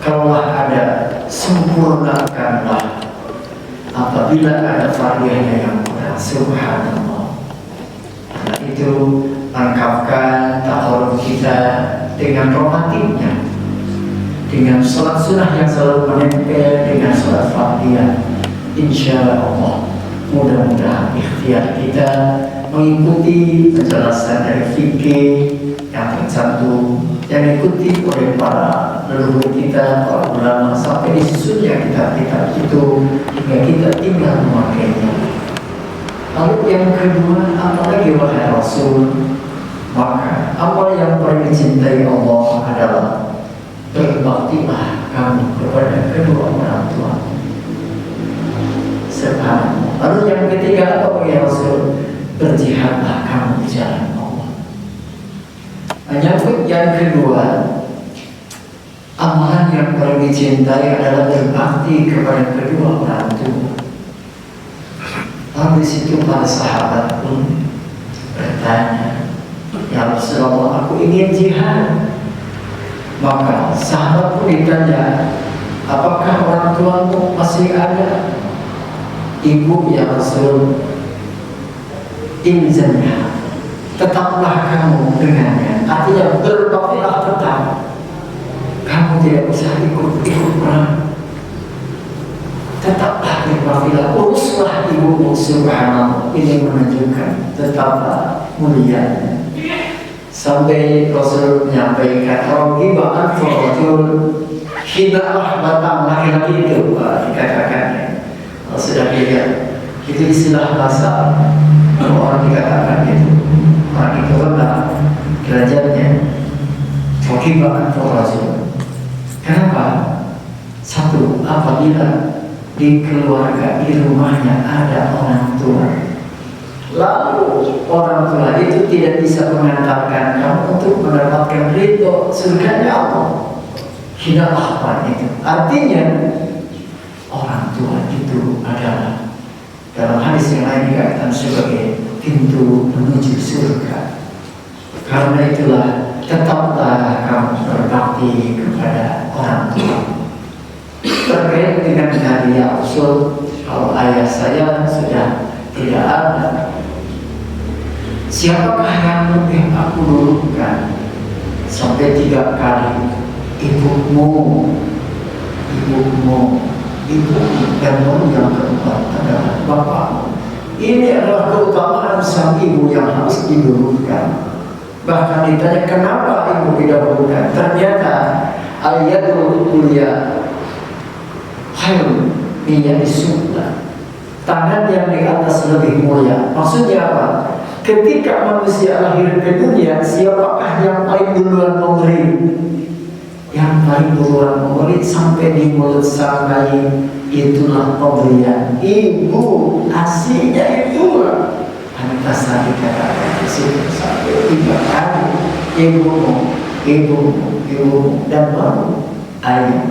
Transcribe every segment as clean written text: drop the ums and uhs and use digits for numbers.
Kalaulah ada, sempurnakanlah. Apabila ada variannya yang kurang, subhanallah. Karena itu lengkapkan takarub kita dengan romantiknya, dengan sholat sunnah yang selalu menempel dengan sholat fardiyah. Insya Allah mudah-mudahan ikhtiar kita mengikuti penjelasan dari fikih yang tercantum yang diikuti oleh para leluhur kita, para ulama, sampai disusunnya kitab-kitab itu hingga kita tinggal memakainya. Lalu yang kedua, apalagi wahai Rasul, maka amal yang paling dicintai Allah adalah berbaktilah kamu kepada kedua orang tua. Subhanallah. Lalu yang ketiga, apa ya Rasul? Berjihadlah kamu di jalan Allah. Menyambut yang kedua, amalan yang paling dicintai adalah berbakti kepada kedua orang tua. Lalu di situ para sahabat pun bertanya, ya Rasulullah, aku ingin jihad. Maka sahabat pun ditanya, apakah orang tuamu masih ada? Ibu ya Rasul, inzannya, tetaplah kamu dengannya. Artinya berbaktilah tetap. Kamu tidak usah ikut perang. Tetaplah berbaktilah, uruslah ibumu. Subhanallah. Ini menunjukkan tetaplah mulianya. Sampai Rasul menyampaikan, rohibaan forjul, hibah batang laki-laki itu dikatakannya. Kalau sudah lihat, itu istilah bahasa orang dikatakan itu. Orang itu rendah derajatnya. Rohibaan forjul. Kenapa? Satu, apabila di keluarga, di rumahnya ada orang tua, lalu orang tua itu tidak bisa mengantarkan kamu untuk mendapatkan ridho surganya Allah, hidayah apa itu? Artinya orang tua itu adalah, dalam hadis yang lain dikatakan sebagai pintu menuju surga. Karena itulah tetaplah kamu berbakti kepada orang tua. Terkait dengan hadiah usul, kalau ayah saya sudah tidak ada, siapakah yang lebih aku dulukan? Sampai 3 kali, ibumu, dan yang keempat adalah bapakmu. Ini adalah keutamaan sang ibu yang harus didulukan. Bahkan ditanya kenapa ibu didahulukan, ternyata ayatul kuliah hail minyak disublah, tangan yang di atas lebih mulia. Maksudnya apa? Ketika manusia lahir ke dunia, siapakah yang paling duluan memberi? Yang paling duluan memberi sampai di mulut sang bayi, itulah pemberian. Ibu aslinya itulah. Antasari dikatakan di situ sampai 3 kali, ibumu, dan baru ayah.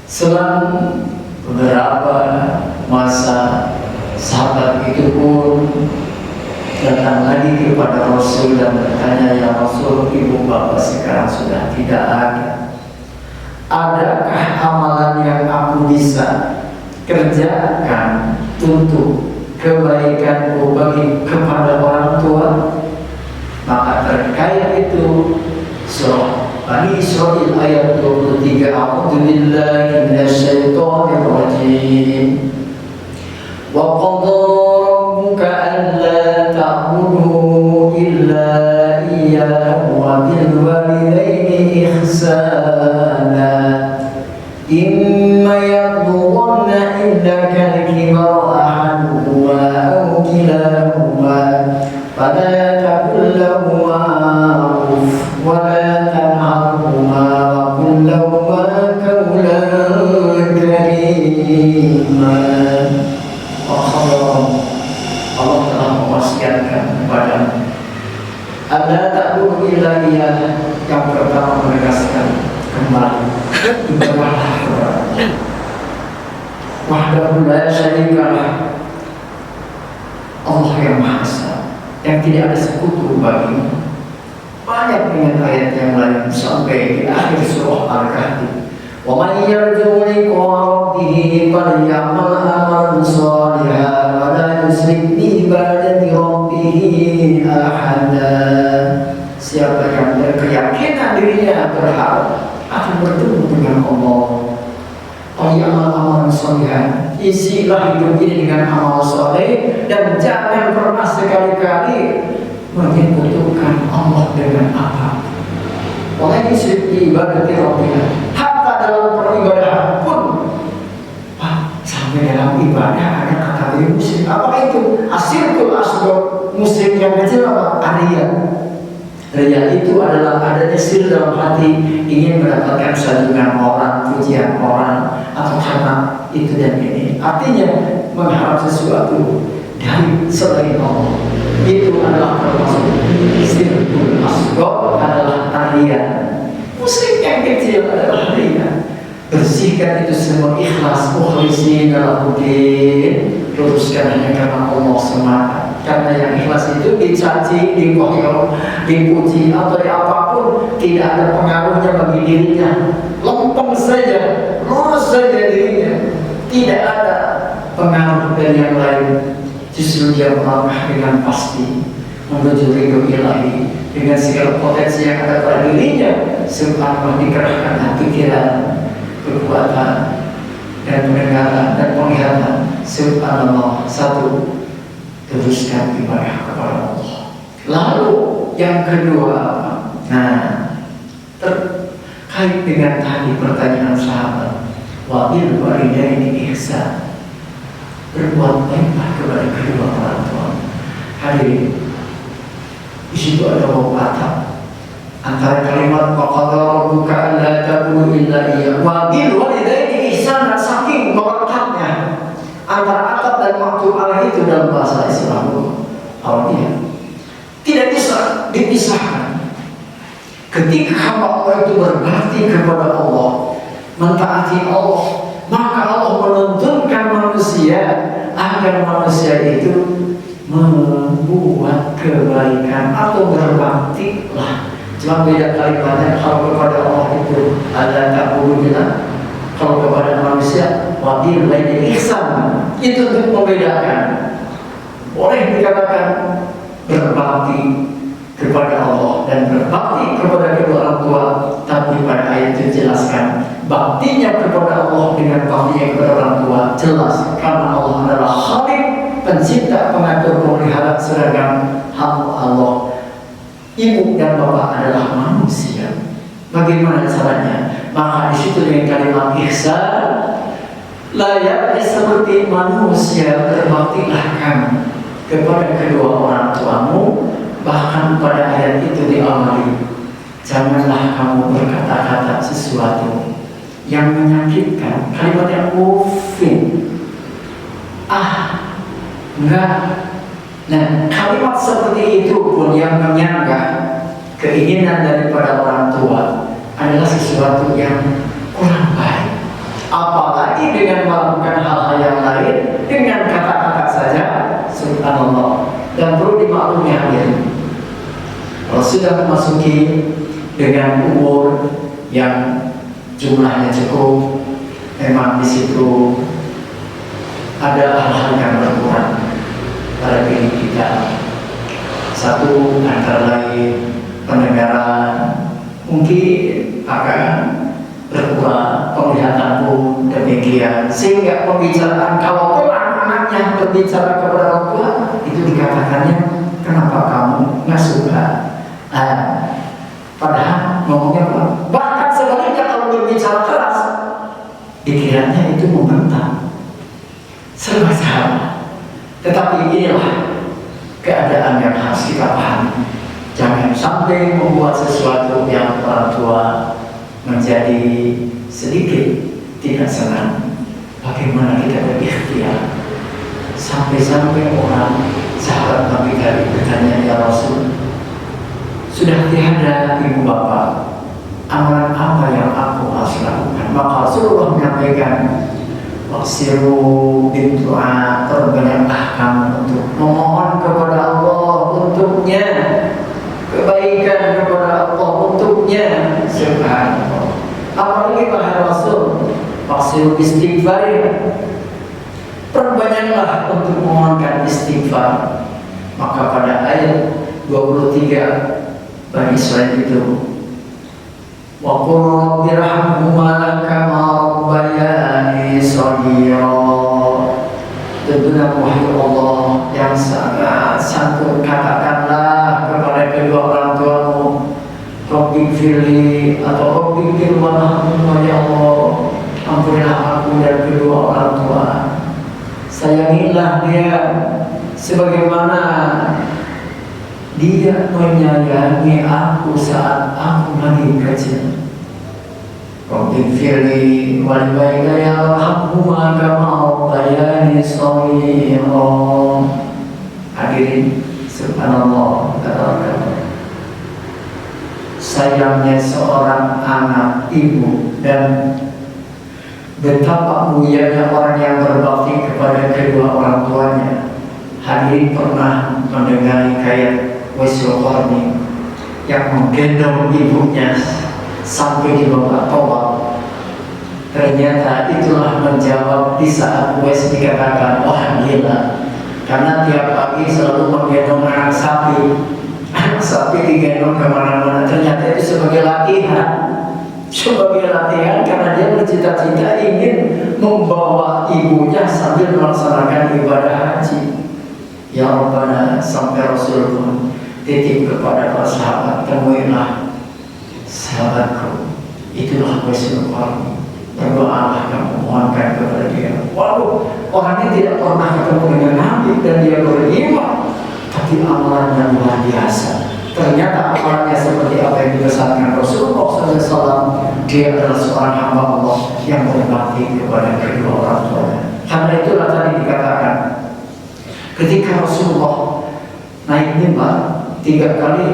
Selang beberapa masa, sahabat itu pun datang lagi kepada Rasul dan bertanya, ya Rasul, ibu bapak sekarang sudah tidak ada. Adakah amalan yang aku bisa kerjakan untuk kebaikanku bagi kepada orang tua? Maka terkait itu surah Bani Israil ayat 23, A'udzu billahi minasyaitonir rajim. Wa qadara rabbuka alla ta'budu illa iyyahu wa bil walidayni ihsana. Imma yablughanna indaka al-kibara ahaduhuma aw kilahuma fala taqul lahumā uff wa la tanharhumā wa qul lahumā qawlan karīmā. Allah telah mewasiatkan kepadamu alla ta'budu illa iyyah, yang pertama menegaskan kembali ibadahlah kepada wahdahu la syarikalah, Allah yang Maha Esa, yang tidak ada sekutu baginya. banyak dengan ayat yang lain sampai di akhir surah Al-Kahfi. Wa may yarju liqa rabbih falyamal amalan shalihan wa la yusyrik bi ibadati rabbih ahada. Siapa yang berkeyakinan dirinya berharap akan bertemu dengan Allah, falyamal amalan shalihan, isilah hidup ini dengan amal soleh dan jangan pernah sekali-kali menyekutukan Allah dengan apa. Wa yusyrik bi ibadati rabbih, dalam peribadahan pun sampai dalam ibadah ada kata musyrik. Apa itu? Asyirkul asghar, musyrik yang kecil apa? Riya. Riya itu adalah adanya sir dalam hati, ingin mendapatkan sanjungan orang, pujian orang, atau karena itu dan ini. Artinya mengharap sesuatu dari selain Allah. Itu adalah termasuk sirkul asghar, adalah riya. Musyrik yang kecil adalah riya. Bersihkan itu semua, ikhlas, mukhlisin lahudin, luruskan hanya karena Allah semata. Karena yang ikhlas itu dicaci, dikoyok, dipuji atau apapun tidak ada pengaruhnya bagi dirinya. Lempeng saja, lurus saja dirinya, tidak ada pengaruh dari yang lain. Justru dia melangkah dengan pasti menuju ridho ilahi dengan segala potensi yang ada pada dirinya. Subhanallah, dikerahkan pikiran, kekuatan, dan pendengaran dan penglihatan. Subhanallah, satu, teruskan ibadah kepada Allah. Lalu yang kedua, terkait dengan tadi pertanyaan sahabat, wa bil walidaini ihsan, berbuat baiklah kepada kedua orang tua. Hadirin, di situ ada kata antara kalimat waqada rabbuka alla ta'budu illa iyyah wa bil walidaini ihsanan, saking melekatnya antara akad dan maktub alaih itu dalam bahasa Islam Arabia tidak bisa dipisahkan. Ketika hamba Allah itu berbakti kepada Allah, mentaati Allah, maka Allah menuntunkan manusia agar manusia itu membuat kebaikan atau berbakti lah. Cuma beda kalimatnya. Kalau kepada Allah itu ada ta'budu billah, kalau kepada manusia wabil lain ihsan. Itu untuk membedakan. Boleh dikatakan berbakti kepada Allah dan berbakti kepada kedua orang tua, tapi pada ayat itu jelaskan baktinya kepada Allah dengan baktinya kepada orang tua jelas, karena Allah adalah Khalik, pencipta, pengatur, pemelihara, seragam hamba Allah. Ibu dan bapak adalah manusia. Bagaimana caranya? Maka di situ dengan kalimat ihsan, layaknya seperti manusia berbaktilah kamu kepada kedua orang tuamu. Bahkan pada ayat itu diamali, janganlah kamu berkata-kata sesuatu yang menyakitkan, kalimat yang ufin, enggak. Nah, kalimat seperti itu pun yang menyanggah keinginan daripada orang tua adalah sesuatu yang kurang baik. Apalagi dengan melakukan hal-hal yang lain dengan kata-kata saja, subhanallah. Dan perlu dimaklumi hadirin, kalau sudah memasuki dengan umur yang jumlahnya cukup, memang di situ ada hal-hal yang berkurang pada diri kita. Satu antara lain pendengaran mungkin akan berkurang, penglihatan pun demikian, sehingga pembicaraan kalau pelan anaknya berbicara kepada orang tua itu dikatakannya, kenapa kamu nggak suka? Padahal ngomongnya pelan. Bahkan sebaliknya kalau berbicara keras dikiranya itu membentak. Serba salah. Tetapi inilah keadaan yang harus kita pahami. Jangan sampai membuat sesuatu yang orang tua menjadi sedikit tidak senang. Bagaimana kita berikhtiar? Sampai-sampai orang sahabat Nabi tadi bertanya, ya Rasul, sudah tiada ibu bapak, amalan apa yang aku harus lakukan? Maka Rasulullah menyampaikan, waksiru bintu'a, perbanyaklah kamu untuk memohon kepada Allah untuknya kebaikan kepada aksiru istighfar. Perbanyaklah untuk memohonkan istighfar. Maka pada ayat 23 Bani Israil itu, wa qul rabbirhamhuma kama rabbayani shaghira. Tentunya wahai Allah yang sangat santun, katakanlah kepada kedua orang tuamu, Rabbighfirli atau Rabbighfir warhamhuma, ya Allah, ampunilah aku dan kedua orang tua. Sayangilah dia sebagaimana dia menyayangi aku saat aku masih kecil. Rabbighfirli walidayya warhamhuma kama rabbayani shaghira. Hadirin, subhanallah, sayangnya seorang anak ibu dan betapa mulianya orang yang berbakti kepada kedua orang tuanya. Hadirin pernah mendengar kayak Waisul Qarni yang menggendong ibunya sampai di bawah tombak. Ternyata itulah menjawab di saat Wais dikatakan wah gila, karena tiap pagi selalu menggendong anak sapi. Anak sapi digendong kemana-mana. Ternyata itu sebagai latihan, karena dia bercita-cita ingin membawa ibunya sambil melaksanakan ibadah haji. Ya Rabbana, sampai Rasul pun titip kepada para sahabat, temuilah sahabatku, itulah Waisul Qarni, berdoalah kamu, mohonkan kepada dia. Waduh, orangnya tidak pernah ketemu dengan Nabi dan dia beriman, tapi amalannya luar biasa. Ternyata amalannya seperti apa yang dipesankan Rasulullah SAW. Dia adalah seorang hamba Allah yang berbakti kepada kedua orang tuanya. Karena itulah tadi dikatakan, ketika Rasulullah naik mimbar 3 kali,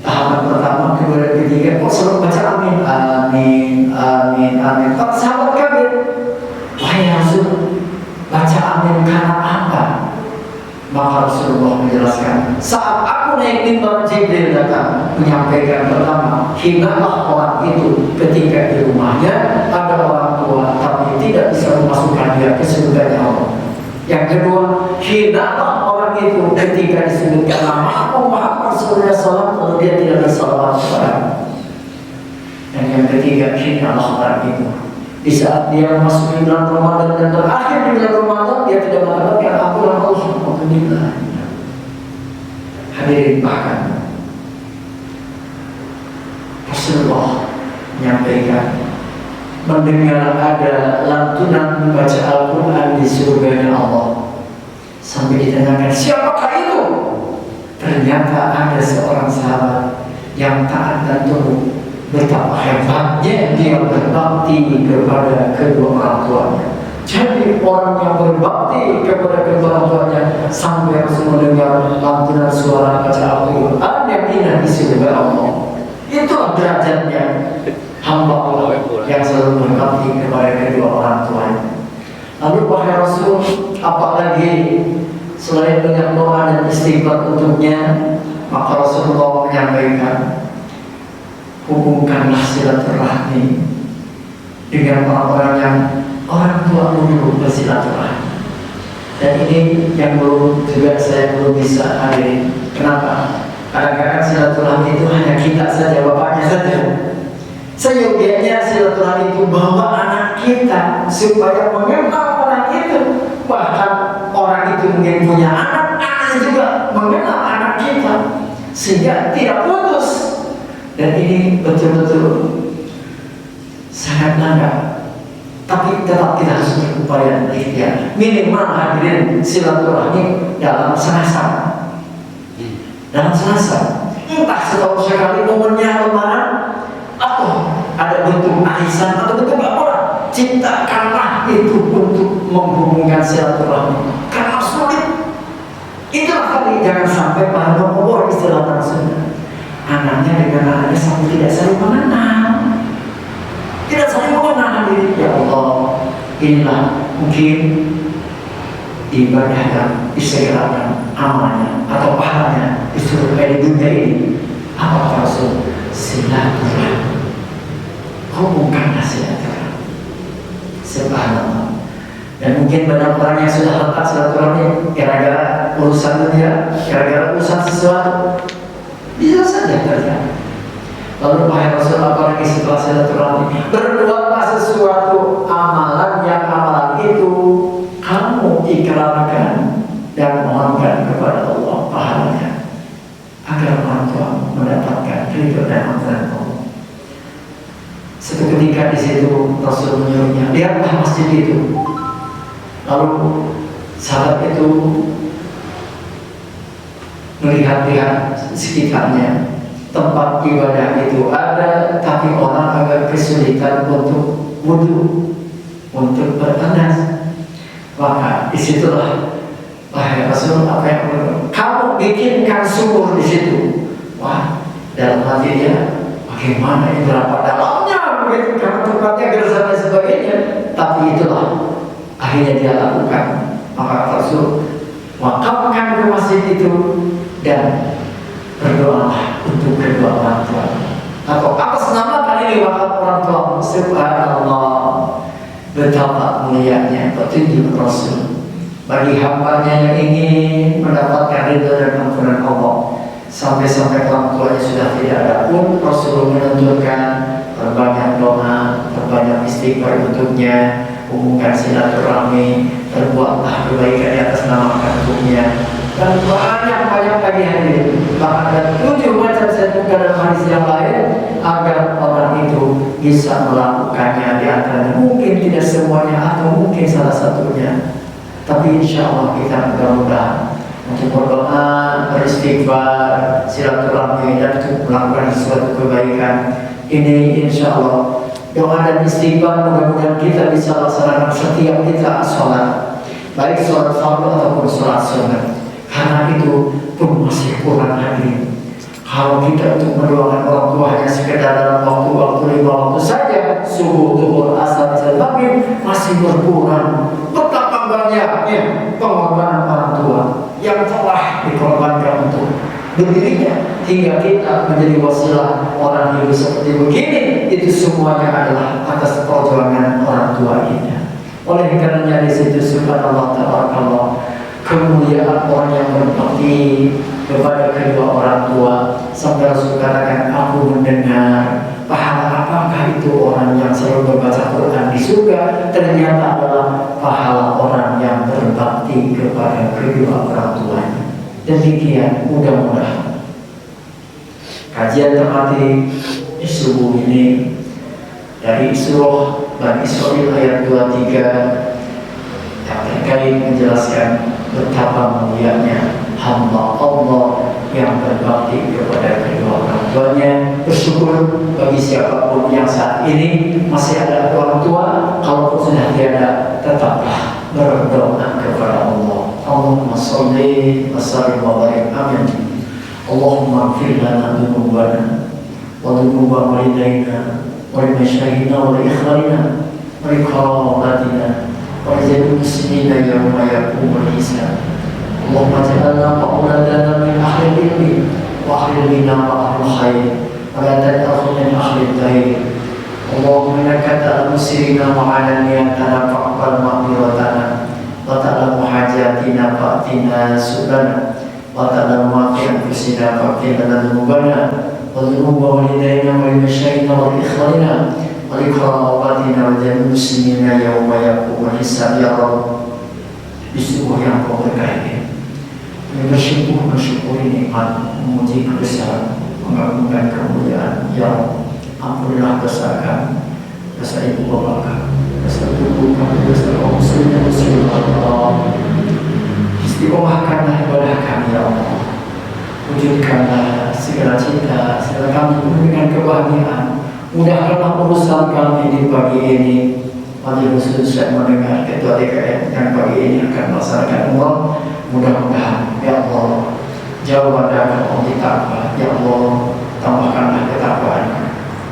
tahapan pertama, kedua, dan ketiga, kok selalu baca amin, amin, amin, amin. Para sahabat kaget, wahai Rasul, baca amin karena apa? Maka Rasulullah menjelaskan, saat aku naik mimbar, Jibril datang menyampaikan pertama, hinalah orang itu ketika di rumahnya ada orang tua tapi tidak bisa memasukkan dia ke surganya Allah. Yang kedua, hinalah orang itu ketika disebutkan nama aku Muhammad SAW kalau dia tidak bersalawat kepada. Dan yang ketiga, hinalah orang itu di saat dia masuk bulan Ramadan dan terakhir di bulan Ramadan dia tidak mendapatkan ampunan Allah. Alhamdulillah. Hadirin, bahkan Rasulullah menyampaikan mendengar ada lantunan membaca Al-Quran di surganya Allah. Sampai ditanyakan, siapakah itu? Ternyata ada seorang sahabat yang taat dan tunduk. Betapa hebatnya dia berbakti kepada kedua orang tuanya. Jadi orang yang berbakti kepada kedua orang tuanya sampai harus mendengar lantunan suara baca Al-Quran yang indah di surga Allah. Itulah derajatnya hamba Allah yang selalu berbakti kepada kedua orang tuanya. Lalu wahai Rasul, apalagi selain banyak doa dan istighfar untuknya? Maka Rasulullah menyampaikan, hubungkanlah silaturahmi dengan orang-orang yang orang tua dulu bersilaturahmi. Dan ini yang saya belum bisa hadiri. Kenapa? Kadang-kadang silaturahmi itu hanya kita saja, bapaknya saja. Seyogianya silaturahmi itu bawa anak kita supaya mengenal orang itu. Bahkan orang itu mungkin punya anak, anaknya juga mengenal anak kita, sehingga tidak putus. Dan ini betul-betul sangat langka. Tapi tetap kita harus berupaya ikhtiar. Minimal hadirin silaturahmi dalam Selasa. Dalam Selasa, entah setahun sekali momennya Lebaran, atau ada bentuk arisan atau bentuk apa, ciptakanlah itu untuk menghubungkan silaturahmi. Karena sulit. Itulah tadi, jangan sampai pada nomor istilah Sunda. Anaknya dengan anaknya sampai tidak saling mengenal, tidak saling mengenal diri. Ya Allah, inilah mungkin ibadah yang disegerakan amalnya atau pahalanya di seluruh dunia ini. Apa Rasul? Silaturahmi. Hubungkanlah silaturahmi. Sebab Mungkin banyak orang yang sudah retak silaturahmi gara-gara urusan dunia, gara-gara urusan sesuatu, bisa saja terjadi. Lalu wahai Rasul, apalagi setelah silaturahmi? Berbuatlah sesuatu amalan yang amalan itu kamu ikrarkan dan mohonkan kepada Allah pahalanya, agar orang tua mendapatkan ridho dan ampunan Allah. Suatu ketika di situ Rasul menyuruhnya, lihatlah masjid itu. Lalu sahabat itu melihat-lihat sekitarnya, tempat ibadah itu ada, tapi orang agak kesulitan untuk wudhu, untuk bertandas. Maka disitulah, wahai Rasul, apa yang kamu bikinkan sumur di situ. Wah, dalam hatinya, bagaimana ini, berapa dalamnya begitu, karena tempatnya gersam dan sebagainya. Tapi itulah akhirnya dia lakukan. Maka Rasul wakafkan ke masjid itu dan berdoalah untuk kedua orang tua. Atau atas nama kali wakaf orang tua. Subhanallah, betapa mulianya petunjuk Rasul bagi hambanya yang ingin mendapatkan ridha dan ampunan Allah. Sampai-sampai orang tuanya sudah tidak ada pun Rasul menunjukkan berbanyak doa, berbanyak istighfar untuknya, hubungkan silaturahmi, berbuatlah kebaikan di atas nama kandungnya, dan banyak-banyak lagi hadirin. Bahkan ada 7 macam sebutan dalam hadis yang lain agar orang itu bisa melakukannya. Di antaranya mungkin tidak semuanya atau mungkin salah satunya, tapi insya Allah kita mudah-mudahan untuk berdoa, beristighfar, silaturahmi, dan untuk melakukan sesuatu kebaikan ini. Insya Allah doa dan istighfar mudah-mudahan kita bisa laksanakan setiap kita sholat, baik sholat fardu ataupun sholat sunnah. Karena itu pun masih kurang hadirin. Kalau kita untuk mendoakan orang tua hanya sekedar dalam waktu-waktu 5 waktu saja, subuh, zuhur, asar, isya, maghrib, masih berkurang. Betapa banyaknya pengorbanan orang tua yang telah dikorbankan untuk berdirinya hingga kita menjadi wasilah orang hidup seperti begini. Itu semuanya adalah atas perjuangan orang tua kita. Oleh karenanya di situ subhanallah tabarakallah, kemuliaan orang yang berbakti kepada kedua orang tua. Sampai Rasul katakan, aku mendengar pahala apakah itu orang yang selalu membaca Quran di surga. Ternyata adalah pahala orang yang berbakti kepada kedua orang tuanya. Demikian mudah-mudahan kajian tematik di subuh ini dari surah Bani Israil ayat 23 yang terkait menjelaskan betapa mulianya hamba Allah yang berbakti kepada kedua orang tuanya. Bersyukur bagi siapapun yang saat ini masih ada orang tua, kalaupun sudah tiada, tetaplah berdoa kepada Allah. Allahumma sholli wa sallim wa barik, amin. Allahumma ighfir lana dzunubana wa dzunuba walidayna wa limasyayina wa liikhwanina wa liqarabatina wa lil muslimina yawma yaqumul hisab. Allahumma ja'alna qawladana min ahli ilmi wa ahli bina wa ahli khair wa la tad'alna min ahli dair. Allahumma innaka ta'lamu sirrina wa 'alaniyatana faqbal ma'dhiratana wa ta'lamu hajatina fa'tina subhana wa ta'lamu ma fi anfusina fa'ghfir lana dzunubana wa dzunuba walidayna wa limasyayina wa liikhwanina wa liqarabatina wa lil muslimina yawma yaqumul hisab. Ya Rabb, di subuh yang kau berkahi, bersyukur nikmat, memuji kebesaran, mengagungkan kemuliaan. Ya Rabb, ampunilah dosa kami, dosa ibu bapa kami, dosa tubuh kami, dosa kaum muslimin muslimat. Allah, istiqomahkanlah ibadah kami ya Allah, wujudkanlah segala cinta, segala kami memberikan kebahagiaan. Mudahkanlah urusan kami di pagi ini. Wajib khusus saya mendengar ketua DKM yang pagi ini akan melaksanakan umroh. Mudah-mudahan ya Allah jawabannya Allah ditambah. Ya Allah, tambahkanlah ketakwaan,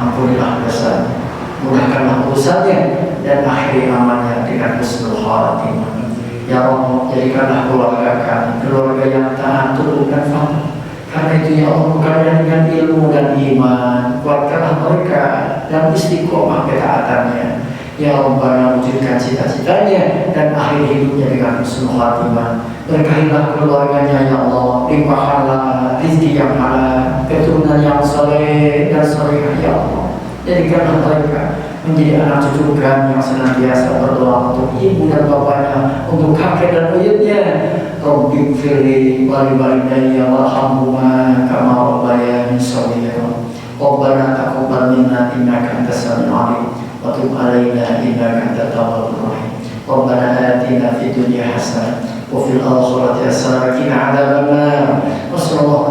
ampunilah dosa, mudahkanlah urusannya, dan akhiri amalnya dengan husnul khatimah. Ya Allah, jadikanlah keluarga kami keluarga yang taat, tunduk dan patuh. Karena itu ya Allah, berkaitan dengan ilmu dan iman, kuatkanlah mereka dan istiqomah ketaatannya. Ya Rabbana wujudkan cita-citanya dan akhir hidupnya dengan husnul khatimah. Berkahilah keluarganya ya Allah, limpahkanlah rezeki yang halal, keturunan yang soleh dan solehah ya Allah. Jadikanlah mereka menjadi anak cucu kami yang senantiasa berdoa untuk ibu dan bapaknya, untuk kakek dan buyutnya. Rabbi firli wali walidayya warhamhuma kama rabbayani shaghira. Rabbana taqabbal minna innaka antas samiul alim wa tub alaina innaka antat tawwabur rahim. Rabbana atina fid dunya hasanah wa fil akhirati hasanah wa qina adzabannar. Wassallallahu